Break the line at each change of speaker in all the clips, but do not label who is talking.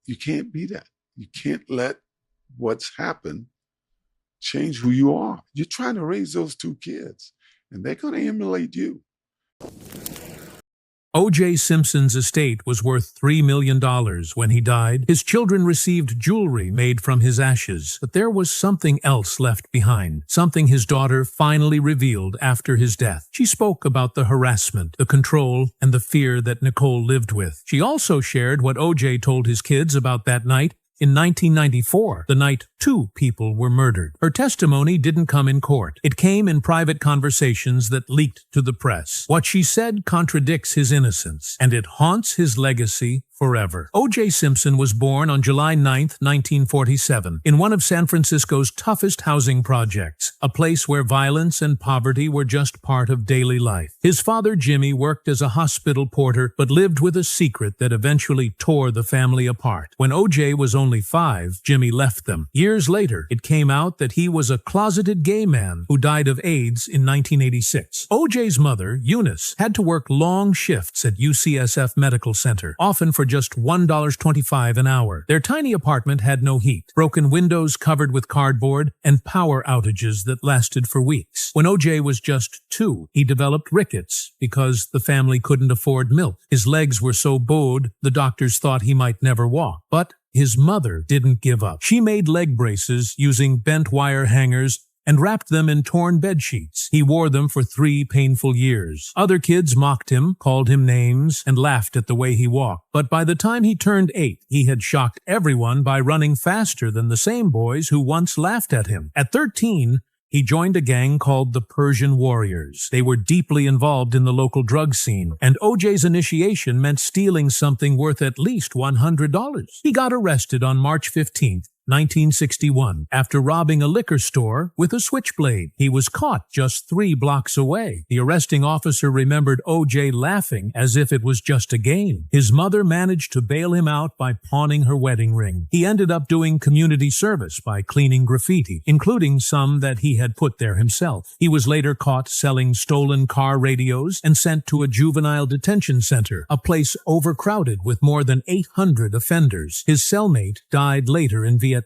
You can't be that. You can't let what's happened change who you are. You're trying to raise those two kids, and they're going to emulate you.
O.J. Simpson's estate was worth $3 million when he died. His children received jewelry made from his ashes, but there was something else left behind, something his daughter finally revealed after his death. She spoke about the harassment, the control, and the fear that Nicole lived with. She also shared what O.J. told his kids about that night in 1994, the night 2 people were murdered. Her testimony didn't come in court. It came in private conversations that leaked to the press. What she said contradicts his innocence, and it haunts his legacy forever. O.J. Simpson was born on July 9, 1947, in one of San Francisco's toughest housing projects, a place where violence and poverty were just part of daily life. His father, Jimmy, worked as a hospital porter, but lived with a secret that eventually tore the family apart. When O.J. was only 5, Jimmy left them. Years later, it came out that he was a closeted gay man who died of AIDS in 1986. O.J.'s mother, Eunice, had to work long shifts at UCSF Medical Center, often for just $1.25 an hour. Their tiny apartment had no heat, broken windows covered with cardboard, and power outages that lasted for weeks. When O.J. was just 2, he developed rickets because the family couldn't afford milk. His legs were so bowed, the doctors thought he might never walk. But his mother didn't give up. She made leg braces using bent wire hangers and wrapped them in torn bedsheets. He wore them for 3 painful years. Other kids mocked him, called him names, and laughed at the way he walked. But by the time he turned 8, he had shocked everyone by running faster than the same boys who once laughed at him. At 13, he joined a gang called the Persian Warriors. They were deeply involved in the local drug scene, and O.J.'s initiation meant stealing something worth at least $100. He got arrested on March 15th, 1961, after robbing a liquor store with a switchblade. He was caught just 3 blocks away. The arresting officer remembered O.J. laughing as if it was just a game. His mother managed to bail him out by pawning her wedding ring. He ended up doing community service by cleaning graffiti, including some that he had put there himself. He was later caught selling stolen car radios and sent to a juvenile detention center, a place overcrowded with more than 800 offenders. His cellmate died later in Vietnam.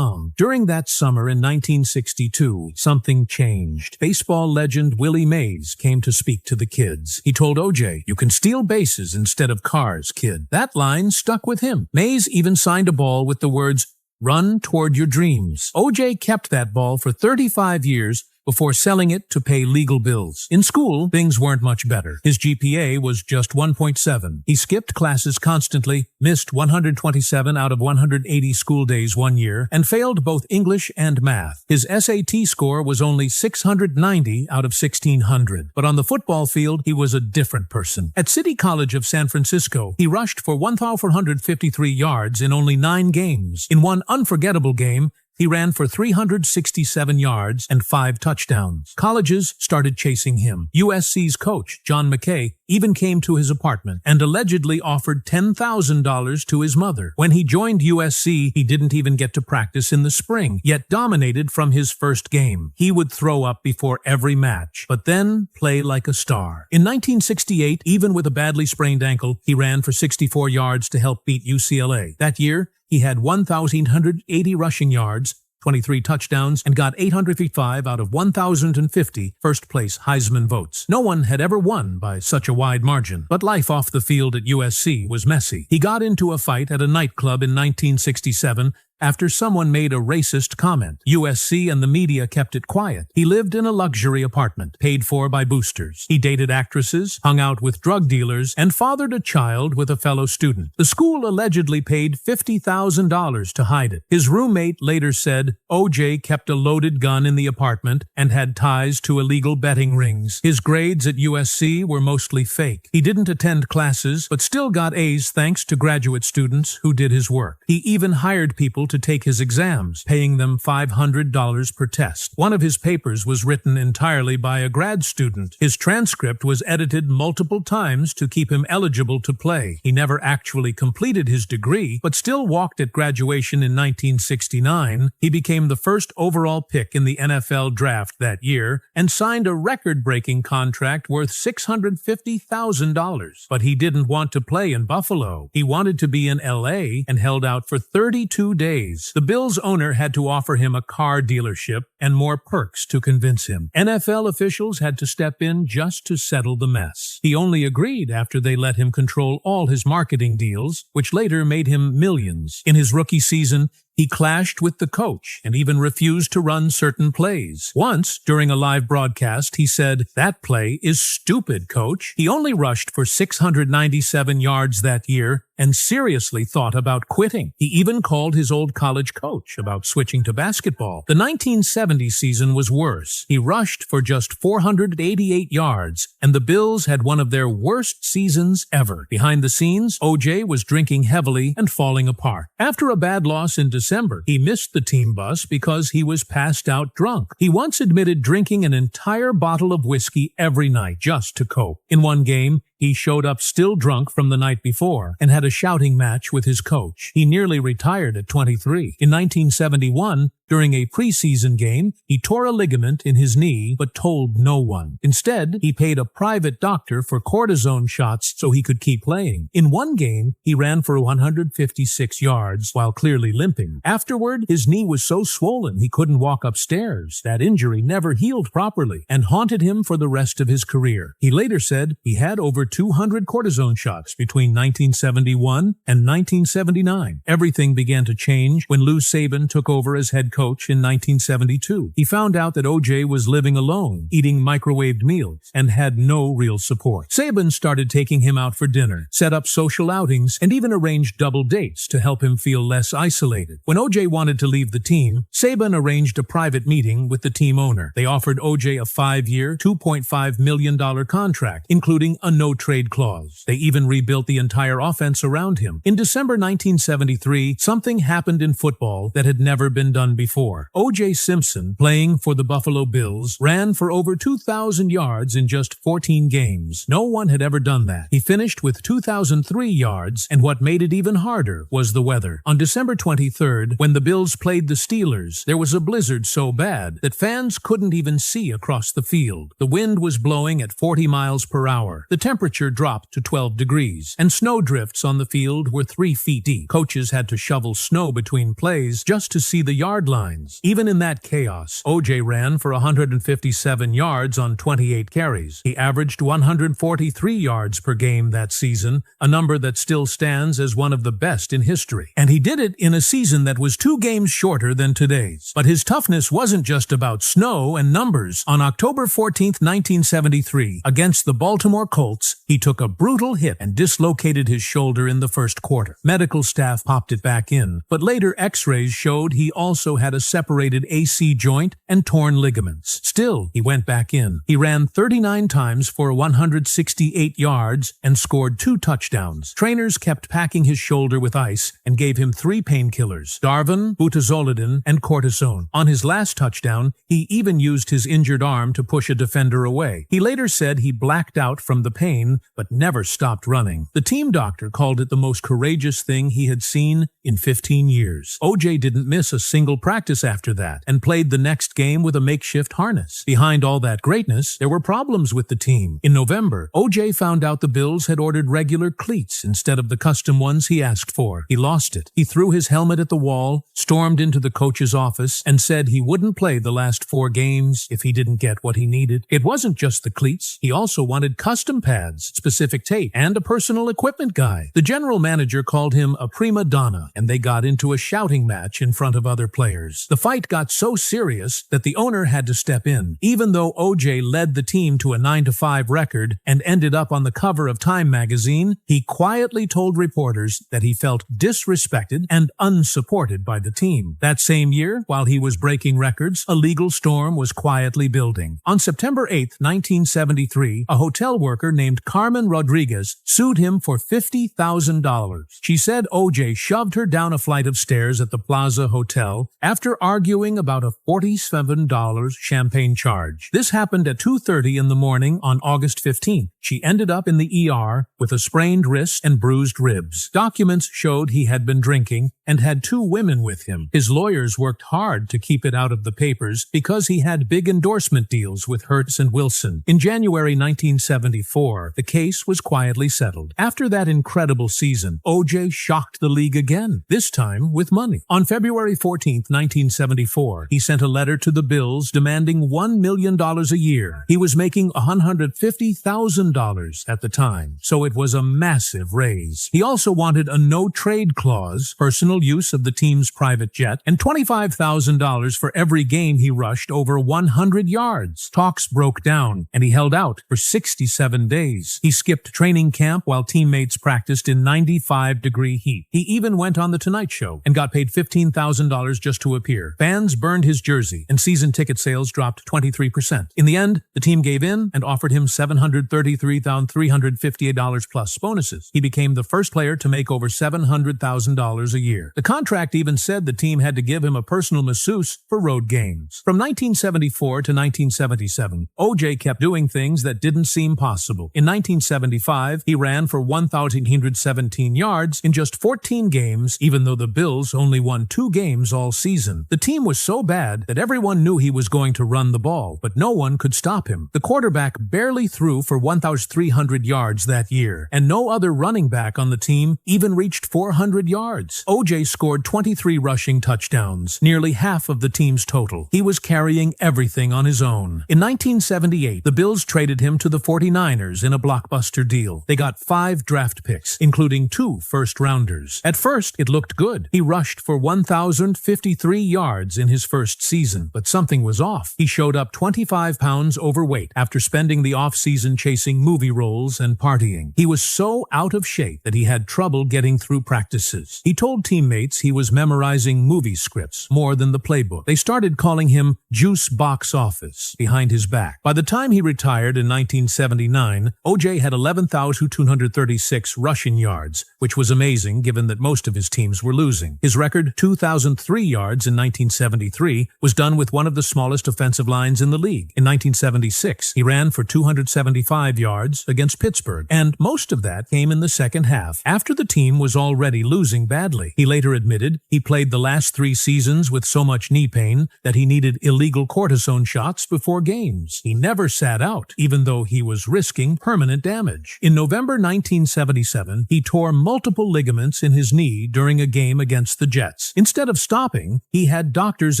During that summer in 1962, something changed. Baseball legend Willie Mays came to speak to the kids. He told O.J., "You can steal bases instead of cars, kid." That line stuck with him. Mays even signed a ball with the words, "Run toward your dreams." O.J. kept that ball for 35 years before selling it to pay legal bills. In school, things weren't much better. His GPA was just 1.7. He skipped classes constantly, missed 127 out of 180 school days one year, and failed both English and math. His SAT score was only 690 out of 1,600. But on the football field, he was a different person. At City College of San Francisco, he rushed for 1,453 yards in only 9 games. In one unforgettable game, he ran for 367 yards and 5 touchdowns. Colleges started chasing him. USC's coach, John McKay, even came to his apartment and allegedly offered $10,000 to his mother. When he joined USC, he didn't even get to practice in the spring, yet dominated from his first game. He would throw up before every match, but then play like a star. In 1968, even with a badly sprained ankle, he ran for 64 yards to help beat UCLA. That year, he had 1,180 rushing yards, 23 touchdowns, and got 855 out of 1,050 first-place Heisman votes. No one had ever won by such a wide margin. But life off the field at USC was messy. He got into a fight at a nightclub in 1967 after someone made a racist comment. USC and the media kept it quiet. He lived in a luxury apartment, paid for by boosters. He dated actresses, hung out with drug dealers, and fathered a child with a fellow student. The school allegedly paid $50,000 to hide it. His roommate later said O.J. kept a loaded gun in the apartment and had ties to illegal betting rings. His grades at USC were mostly fake. He didn't attend classes, but still got A's thanks to graduate students who did his work. He even hired people to take his exams, paying them $500 per test. One of his papers was written entirely by a grad student. His transcript was edited multiple times to keep him eligible to play. He never actually completed his degree, but still walked at graduation in 1969. He became the first overall pick in the NFL draft that year and signed a record-breaking contract worth $650,000. But he didn't want to play in Buffalo. He wanted to be in LA and held out for 32 days. The Bills' owner had to offer him a car dealership and more perks to convince him. NFL officials had to step in just to settle the mess. He only agreed after they let him control all his marketing deals, which later made him millions. In his rookie season, he clashed with the coach and even refused to run certain plays. Once, during a live broadcast, he said, "That play is stupid, coach." He only rushed for 697 yards that year and seriously thought about quitting. He even called his old college coach about switching to basketball. The 1970 season was worse. He rushed for just 488 yards, and the Bills had one of their worst seasons ever. Behind the scenes, O.J. was drinking heavily and falling apart. After a bad loss in December, he missed the team bus because he was passed out drunk. He once admitted drinking an entire bottle of whiskey every night just to cope. In one game, he showed up still drunk from the night before and had a shouting match with his coach. He nearly retired at 23. In 1971, during a preseason game, he tore a ligament in his knee but told no one. Instead, he paid a private doctor for cortisone shots so he could keep playing. In one game, he ran for 156 yards while clearly limping. Afterward, his knee was so swollen he couldn't walk upstairs. That injury never healed properly and haunted him for the rest of his career. He later said he had over 200 cortisone shots between 1971 and 1979. Everything began to change when Lou Saban took over as head coach in 1972. He found out that O.J. was living alone, eating microwaved meals, and had no real support. Saban started taking him out for dinner, set up social outings, and even arranged double dates to help him feel less isolated. When O.J. wanted to leave the team, Saban arranged a private meeting with the team owner. They offered O.J. a 5-year, $2.5 million contract, including a no-trade clause. They even rebuilt the entire offense around him. In December 1973, something happened in football that had never been done before. O.J. Simpson, playing for the Buffalo Bills, ran for over 2,000 yards in just 14 games. No one had ever done that. He finished with 2,003 yards, and what made it even harder was the weather. On December 23rd, when the Bills played the Steelers, there was a blizzard so bad that fans couldn't even see across the field. The wind was blowing at 40 miles per hour. The temperature dropped to 12 degrees, and snowdrifts on the field were 3 feet deep. Coaches had to shovel snow between plays just to see the yard lines. Even in that chaos, O.J. ran for 157 yards on 28 carries. He averaged 143 yards per game that season, a number that still stands as one of the best in history. And he did it in a season that was 2 games shorter than today's. But his toughness wasn't just about snow and numbers. On October 14, 1973, against the Baltimore Colts, he took a brutal hit and dislocated his shoulder in the first quarter. Medical staff popped it back in, but later x-rays showed he also had a separated AC joint and torn ligaments. Still, he went back in. He ran 39 times for 168 yards and scored 2 touchdowns. Trainers kept packing his shoulder with ice and gave him 3 painkillers, Darvin, butazolidine, and cortisone. On his last touchdown, he even used his injured arm to push a defender away. He later said he blacked out from the pain, but never stopped running. The team doctor called it the most courageous thing he had seen in 15 years. O.J. didn't miss a single practice after that and played the next game with a makeshift harness. Behind all that greatness, there were problems with the team. In November, O.J. found out the Bills had ordered regular cleats instead of the custom ones he asked for. He lost it. He threw his helmet at the wall, stormed into the coach's office, and said he wouldn't play the last 4 games if he didn't get what he needed. It wasn't just the cleats. He also wanted custom pads, specific tape, and a personal equipment guy. The general manager called him a prima donna, and they got into a shouting match in front of other players. The fight got so serious that the owner had to step in. Even though O.J. led the team to a 9-5 record and ended up on the cover of Time magazine, he quietly told reporters that he felt disrespected and unsupported by the team. That same year, while he was breaking records, a legal storm was quietly building. On September 8, 1973, a hotel worker named named Carmen Rodriguez sued him for $50,000. She said O.J. shoved her down a flight of stairs at the Plaza Hotel after arguing about a $47 champagne charge. This happened at 2:30 in the morning on August 15th. She ended up in the ER with a sprained wrist and bruised ribs. Documents showed he had been drinking and had 2 women with him. His lawyers worked hard to keep it out of the papers because he had big endorsement deals with Hertz and Wilson. In January 1974, the case was quietly settled. After that incredible season, O.J. shocked the league again, this time with money. On February 14, 1974, he sent a letter to the Bills demanding $1 million a year. He was making $150,000 at the time, so it was a massive raise. He also wanted a no-trade clause, personal use of the team's private jet, and $25,000 for every game he rushed over 100 yards. Talks broke down, and he held out for 67 days. He skipped training camp while teammates practiced in 95-degree heat. He even went on The Tonight Show and got paid $15,000 just to appear. Fans burned his jersey, and season ticket sales dropped 23%. In the end, the team gave in and offered him $733,358 plus bonuses. He became the first player to make over $700,000 a year. The contract even said the team had to give him a personal masseuse for road games. From 1974 to 1977, O.J. kept doing things that didn't seem possible. In 1975, he ran for 1,817 yards in just 14 games, even though the Bills only won 2 games all season. The team was so bad that everyone knew he was going to run the ball, but no one could stop him. The quarterback barely threw for 1,300 yards that year, and no other running back on the team even reached 400 yards. O.J. scored 23 rushing touchdowns, nearly half of the team's total. He was carrying everything on his own. In 1978, the Bills traded him to the 49ers in a blockbuster deal. They got 5 draft picks, including 2 first-rounders. At first, it looked good. He rushed for 1,053 yards in his first season, but something was off. He showed up 25 pounds overweight after spending the off-season chasing movie roles and partying. He was so out of shape that he had trouble getting through practices. He told teammates he was memorizing movie scripts more than the playbook. They started calling him Juice Box Office behind his back. By the time he retired in 1979, O.J. had 11,236 rushing yards, which was amazing given that most of his teams were losing. His record, 2,003 yards in 1973, was done with one of the smallest offensive lines in the league. In 1976, he ran for 275 yards against Pittsburgh, and most of that came in the second half, after the team was already losing badly. He later admitted he played the last 3 seasons with so much knee pain that he needed illegal cortisone shots before games. He never sat out, even though he was risking permanent damage. In November 1977, he tore multiple ligaments in his knee during a game against the Jets. Instead of stopping, he had doctors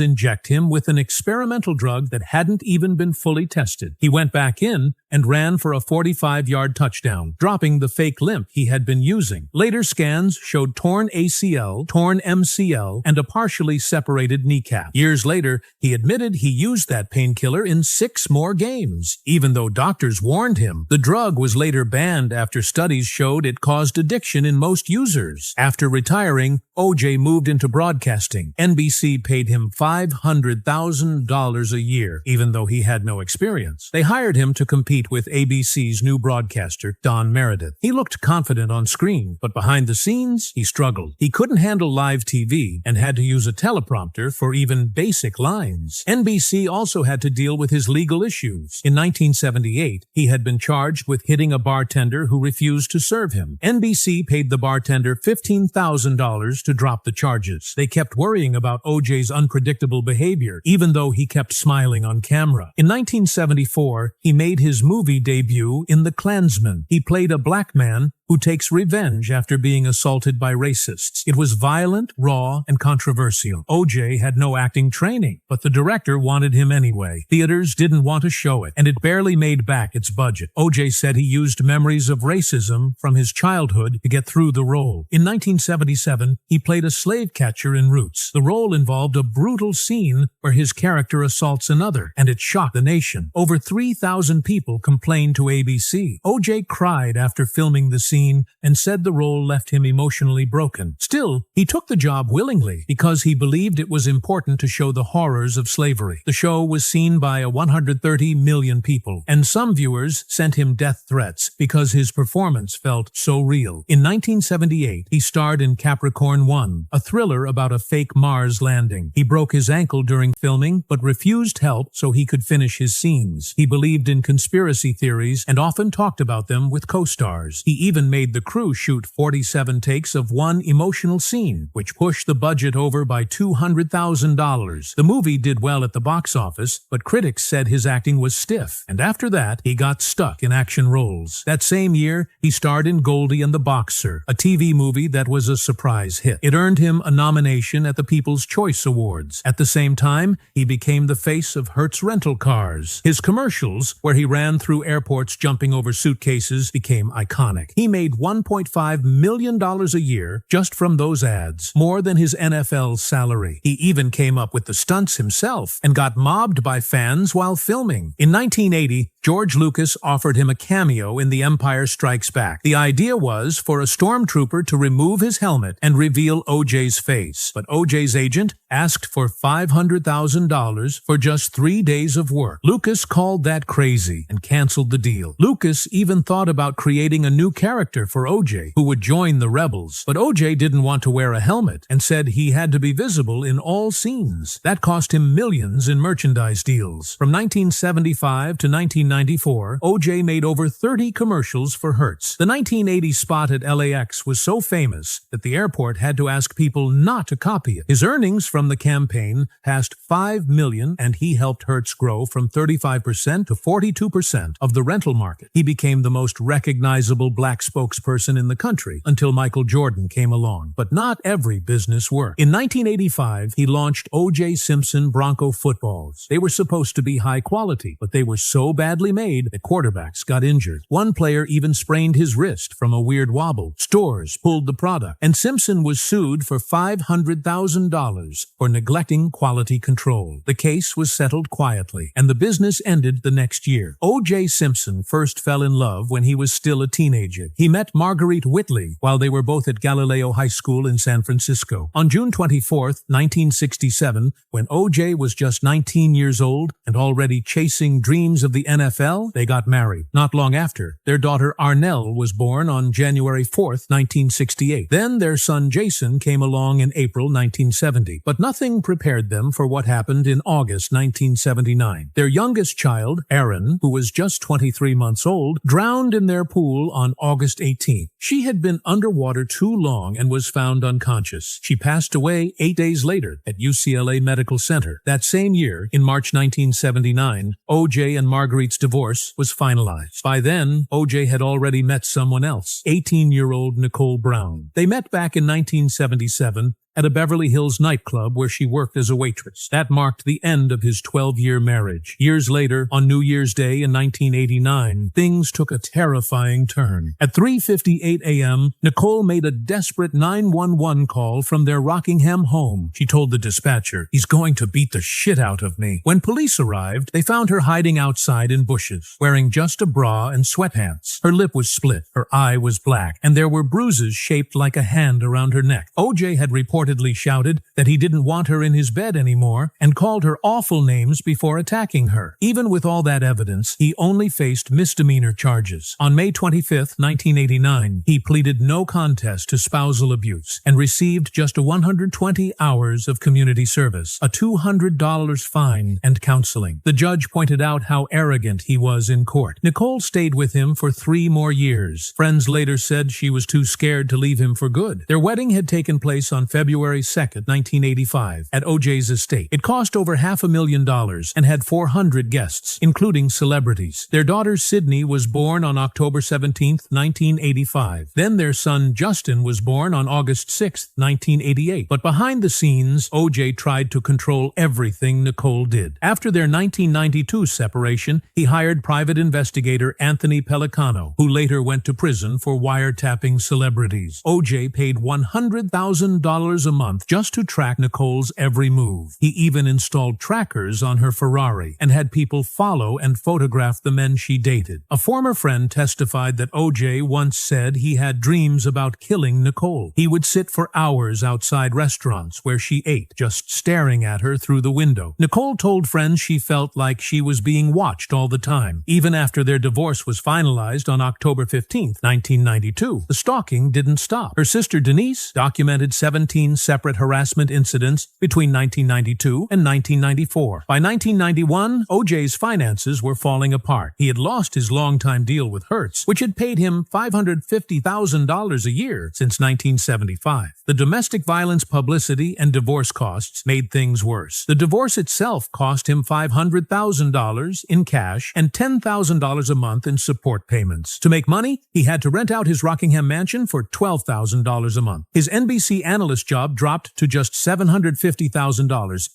inject him with an experimental drug that hadn't even been fully tested. He went back in and ran for a 45-yard touchdown, dropping the fake limp he had been using. Later scans showed torn ACL, torn MCL, and a partially separated kneecap. Years later, he admitted he used that painkiller in 6 more games, even though doctors warned him. The drug was later banned after studies showed it caused addiction in most users. After retiring, O.J. moved into broadcasting. NBC paid him $500,000 a year, even though he had no experience. They hired him to compete with ABC's new broadcaster, Don Meredith. He looked confident on screen, but behind the scenes, he struggled. He couldn't handle live TV and had to use a teleprompter for even basic lines. NBC also had to deal with his legal issues. In 1978, he had been charged with hitting a bartender who refused to serve him. NBC paid the bartender $15,000 to drop the charges. They kept worrying about O.J.'s unpredictable behavior, even though he kept smiling on camera. In 1974, he made his movie debut in The Klansman. He played a black man who takes revenge after being assaulted by racists. It was violent, raw, and controversial. O.J. had no acting training, but the director wanted him anyway. Theaters didn't want to show it, and it barely made back its budget. O.J. said he used memories of racism from his childhood to get through the role. In 1977, he played a slave catcher in Roots. The role involved a brutal scene where his character assaults another, and it shocked the nation. Over 3,000 people complained to ABC. O.J. cried after filming the scene scene and said the role left him emotionally broken. Still, he took the job willingly because he believed it was important to show the horrors of slavery. The show was seen by 130 million people, and some viewers sent him death threats because his performance felt so real. In 1978, he starred in Capricorn 1, a thriller about a fake Mars landing. He broke his ankle during filming, but refused help so he could finish his scenes. He believed in conspiracy theories and often talked about them with co-stars. He even made the crew shoot 47 takes of one emotional scene, which pushed the budget over by $200,000. The movie did well at the box office, but critics said his acting was stiff, and after that, he got stuck in action roles. That same year, he starred in Goldie and the Boxer, a TV movie that was a surprise hit. It earned him a nomination at the People's Choice Awards. At the same time, he became the face of Hertz Rental Cars. His commercials, where he ran through airports jumping over suitcases, became iconic. He made $1.5 million a year just from those ads, more than his NFL salary. He even came up with the stunts himself and got mobbed by fans while filming. In 1980, George Lucas offered him a cameo in The Empire Strikes Back. The idea was for a stormtrooper to remove his helmet and reveal O.J.'s face, but O.J.'s agent asked for $500,000 for just 3 days of work. Lucas called that crazy and canceled the deal. Lucas even thought about creating a new character for O.J. who would join the rebels, but O.J. didn't want to wear a helmet and said he had to be visible in all scenes. That cost him millions in merchandise deals. From 1975 to 1994, O.J. made over 30 commercials for Hertz. The 1980 spot at LAX was so famous that the airport had to ask people not to copy it. His earnings from the campaign passed $5 million, and he helped Hertz grow from 35% to 42% of the rental market. He became the most recognizable black spokesperson in the country until Michael Jordan came along. But not every business worked. In 1985, he launched O.J. Simpson Bronco footballs. They were supposed to be high quality, but they were so badly made that quarterbacks got injured. One player even sprained his wrist from a weird wobble. Stores pulled the product, and Simpson was sued for $500,000 for neglecting quality control. The case was settled quietly, and the business ended the next year. O.J. Simpson first fell in love when he was still a teenager. He met Marguerite Whitley while they were both at Galileo High School in San Francisco. On June 24, 1967, when O.J. was just 19 years old and already chasing dreams of the NFL, they got married. Not long after, their daughter Arnell was born on January 4, 1968. Then their son Jason came along in April 1970. But nothing prepared them for what happened in August 1979. Their youngest child, Erin, who was just 23 months old, drowned in their pool on August 18th. She had been underwater too long and was found unconscious. She passed away 8 days later at UCLA Medical Center. That same year, in March 1979, O.J. and Marguerite's divorce was finalized. By then, O.J. had already met someone else, 18-year-old Nicole Brown. They met back in 1977 at a Beverly Hills nightclub where she worked as a waitress. That marked the end of his 12-year marriage. Years later, on New Year's Day in 1989, things took a terrifying turn. At 3:58 a.m., Nicole made a desperate 911 call from their Rockingham home. She told the dispatcher, "He's going to beat the shit out of me." When police arrived, they found her hiding outside in bushes, wearing just a bra and sweatpants. Her lip was split, her eye was black, and there were bruises shaped like a hand around her neck. O.J. had reportedly shouted that he didn't want her in his bed anymore and called her awful names before attacking her. Even with all that evidence, he only faced misdemeanor charges. On May 25, 1989, he pleaded no contest to spousal abuse and received just 120 hours of community service, a $200 fine, and counseling. The judge pointed out how arrogant he was in court. Nicole stayed with him for 3 more years. Friends later said she was too scared to leave him for good. Their wedding had taken place on February 2nd, 1985, at O.J.'s estate. It cost over $500,000 and had 400 guests, including celebrities. Their daughter Sydney was born on October 17, 1985. Then their son Justin was born on August 6, 1988. But behind the scenes, O.J. tried to control everything Nicole did. After their 1992 separation, he hired private investigator Anthony Pellicano, who later went to prison for wiretapping celebrities. O.J. paid $100,000 a month just to track Nicole's every move. He even installed trackers on her Ferrari and had people follow and photograph the men she dated. A former friend testified that O.J. once said he had dreams about killing Nicole. He would sit for hours outside restaurants where she ate, just staring at her through the window. Nicole told friends she felt like she was being watched all the time. Even after their divorce was finalized on October 15, 1992, the stalking didn't stop. Her sister Denise documented 17 separate harassment incidents between 1992 and 1994. By 1991, O.J.'s finances were falling apart. He had lost his longtime deal with Hertz, which had paid him $550,000 a year since 1975. The domestic violence publicity and divorce costs made things worse. The divorce itself cost him $500,000 in cash and $10,000 a month in support payments. To make money, he had to rent out his Rockingham mansion for $12,000 a month. His NBC analyst job dropped to just $750,000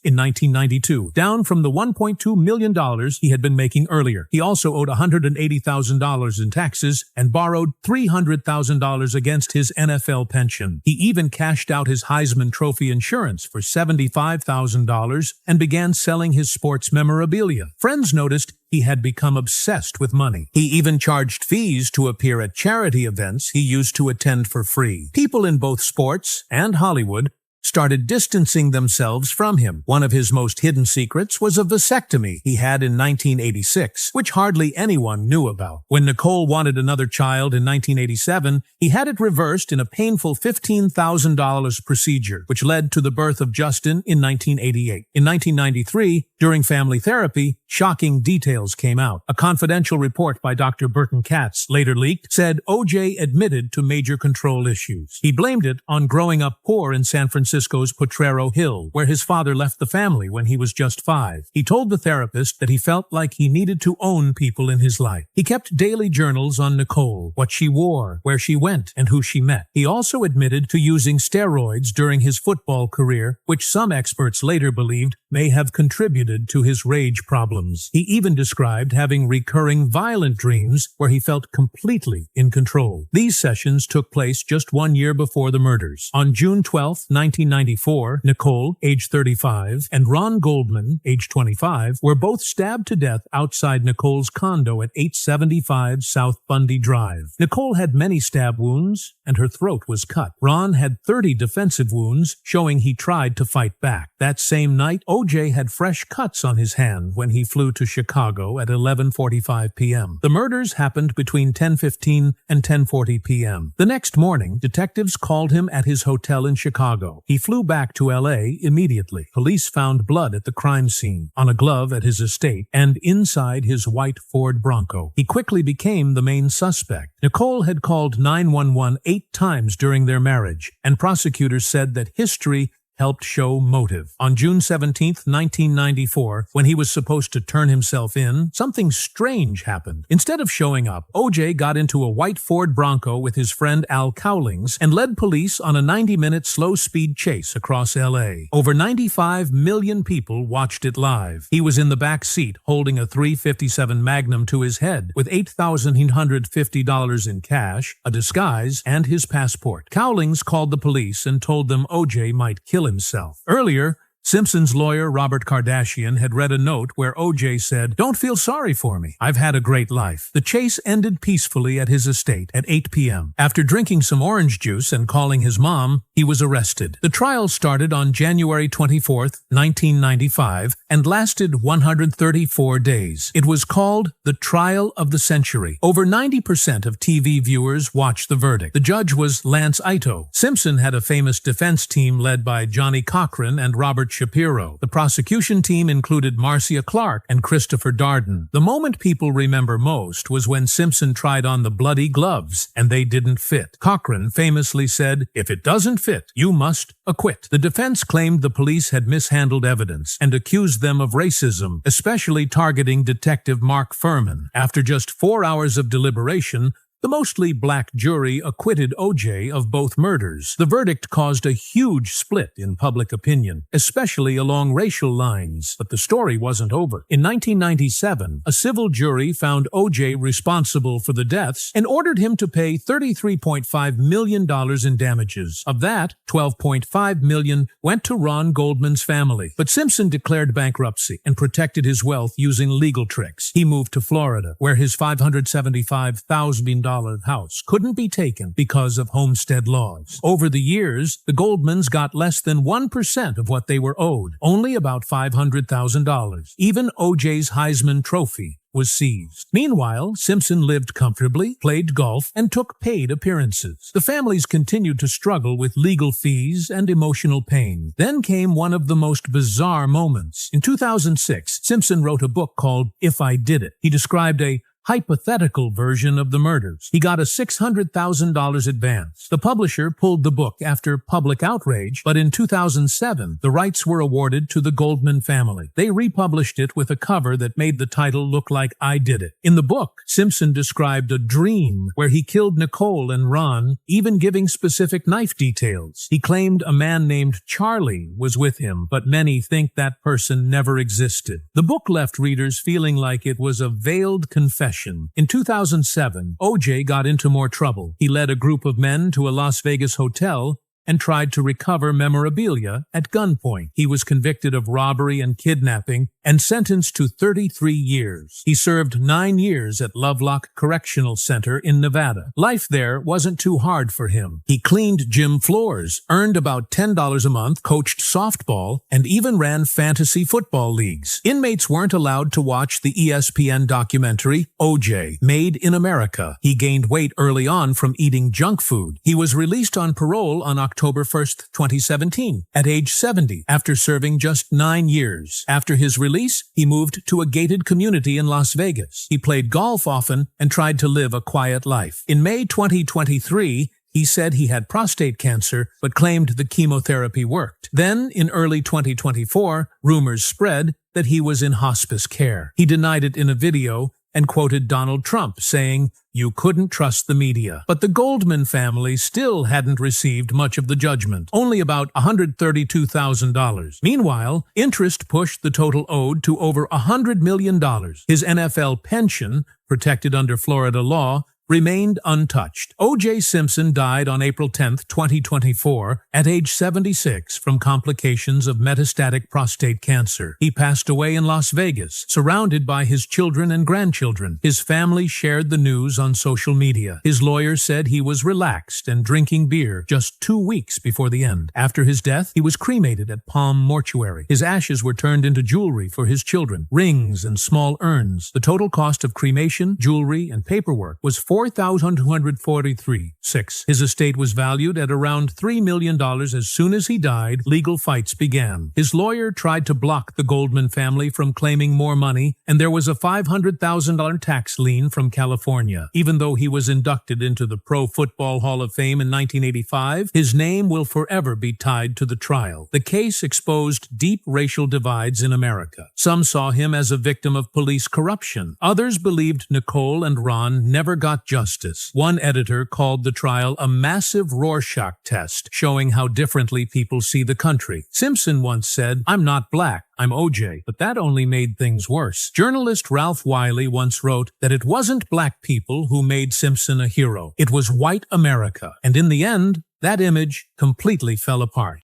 in 1992, down from the $1.2 million he had been making earlier. He also owed $180,000 in taxes and borrowed $300,000 against his NFL pension. He even cashed out his Heisman Trophy insurance for $75,000 and began selling his sports memorabilia. Friends noticed he had become obsessed with money. He even charged fees to appear at charity events he used to attend for free. People in both sports and Hollywood started distancing themselves from him. One of his most hidden secrets was a vasectomy he had in 1986, which hardly anyone knew about. When Nicole wanted another child in 1987, he had it reversed in a painful $15,000 procedure, which led to the birth of Justin in 1988. In 1993, during family therapy, shocking details came out. A confidential report by Dr. Burton Katz, later leaked, said O.J. admitted to major control issues. He blamed it on growing up poor in San Francisco's Potrero Hill, where his father left the family when he was just 5. He told the therapist that he felt like he needed to own people in his life. He kept daily journals on Nicole, what she wore, where she went, and who she met. He also admitted to using steroids during his football career, which some experts later believed may have contributed to his rage problems. He even described having recurring violent dreams where he felt completely in control. These sessions took place just 1 year before the murders. On June 12, 1994, Nicole, age 35, and Ron Goldman, age 25, were both stabbed to death outside Nicole's condo at 875 South Bundy Drive. Nicole had many stab wounds, and her throat was cut. Ron had 30 defensive wounds, showing he tried to fight back. That same night, O.J. had fresh cuts on his hand when he flew to Chicago at 11:45 p.m. The murders happened between 10:15 and 10:40 p.m. The next morning, detectives called him at his hotel in Chicago. He flew back to L.A. immediately. Police found blood at the crime scene, on a glove at his estate, and inside his white Ford Bronco. He quickly became the main suspect. Nicole had called 911 8 times during their marriage, and prosecutors said that history helped show motive. On June 17, 1994, when he was supposed to turn himself in, something strange happened. Instead of showing up, O.J. got into a white Ford Bronco with his friend Al Cowlings and led police on a 90-minute slow-speed chase across L.A. Over 95 million people watched it live. He was in the back seat holding a .357 Magnum to his head with $8,850 in cash, a disguise, and his passport. Cowlings called the police and told them O.J. might kill himself. Earlier, Simpson's lawyer Robert Kardashian had read a note where O.J. said, "Don't feel sorry for me. I've had a great life." The chase ended peacefully at his estate at 8 p.m. After drinking some orange juice and calling his mom, he was arrested. The trial started on January 24, 1995, and lasted 134 days. It was called the Trial of the Century. Over 90% of TV viewers watched the verdict. The judge was Lance Ito. Simpson had a famous defense team led by Johnny Cochran and Robert Shapiro. The prosecution team included Marcia Clark and Christopher Darden. The moment people remember most was when Simpson tried on the bloody gloves, and they didn't fit. Cochran famously said, "If it doesn't fit, you must acquit." The defense claimed the police had mishandled evidence and accused them of racism, especially targeting Detective Mark Furman. After just 4 hours of deliberation, The mostly black jury acquitted O.J. of both murders. The verdict caused a huge split in public opinion, especially along racial lines. But the story wasn't over. In 1997, a civil jury found O.J. responsible for the deaths and ordered him to pay $33.5 million in damages. Of that, $12.5 million went to Ron Goldman's family. But Simpson declared bankruptcy and protected his wealth using legal tricks. He moved to Florida, where his $575,000 house couldn't be taken because of homestead laws. Over the years, the Goldmans got less than 1% of what they were owed, only about $500,000. Even O.J.'s Heisman Trophy was seized. Meanwhile, Simpson lived comfortably, played golf, and took paid appearances. The families continued to struggle with legal fees and emotional pain. Then came one of the most bizarre moments. In 2006, Simpson wrote a book called If I Did It. He described a hypothetical version of the murders. He got a $600,000 advance. The publisher pulled the book after public outrage, but in 2007, the rights were awarded to the Goldman family. They republished it with a cover that made the title look like I Did It. In the book, Simpson described a dream where he killed Nicole and Ron, even giving specific knife details. He claimed a man named Charlie was with him, but many think that person never existed. The book left readers feeling like it was a veiled confession. In 2007, O.J. got into more trouble. He led a group of men to a Las Vegas hotel and tried to recover memorabilia at gunpoint. He was convicted of robbery and kidnapping and sentenced to 33 years. He served 9 years at Lovelock Correctional Center in Nevada. Life there wasn't too hard for him. He cleaned gym floors, earned about $10 a month, coached softball, and even ran fantasy football leagues. Inmates weren't allowed to watch the ESPN documentary, O.J., Made in America. He gained weight early on from eating junk food. He was released on parole on October 1st, 2017, at age 70, after serving just 9 years. After his release, he moved to a gated community in Las Vegas. He played golf often and tried to live a quiet life. In May 2023, he said he had prostate cancer, but claimed the chemotherapy worked. Then, in early 2024, rumors spread that he was in hospice care. He denied it in a video and quoted Donald Trump, saying, "You couldn't trust the media." But the Goldman family still hadn't received much of the judgment, only about $132,000. Meanwhile, interest pushed the total owed to over $100 million. His NFL pension, protected under Florida law, remained untouched. O.J. Simpson died on April 10, 2024, at age 76 from complications of metastatic prostate cancer. He passed away in Las Vegas, surrounded by his children and grandchildren. His family shared the news on social media. His lawyer said he was relaxed and drinking beer just 2 weeks before the end. After his death, he was cremated at Palm Mortuary. His ashes were turned into jewelry for his children, rings and small urns. The total cost of cremation, jewelry, and paperwork was $4,243.06. His estate was valued at around $3 million. As soon as he died, legal fights began. His lawyer tried to block the Goldman family from claiming more money, and there was a $500,000 tax lien from California. Even though he was inducted into the Pro Football Hall of Fame in 1985, his name will forever be tied to the trial. The case exposed deep racial divides in America. Some saw him as a victim of police corruption. Others believed Nicole and Ron never got justice. One editor called the trial a massive Rorschach test, showing how differently people see the country. Simpson once said, "I'm not black, I'm O.J.," but that only made things worse. Journalist Ralph Wiley once wrote that it wasn't black people who made Simpson a hero. It was white America. And in the end, that image completely fell apart.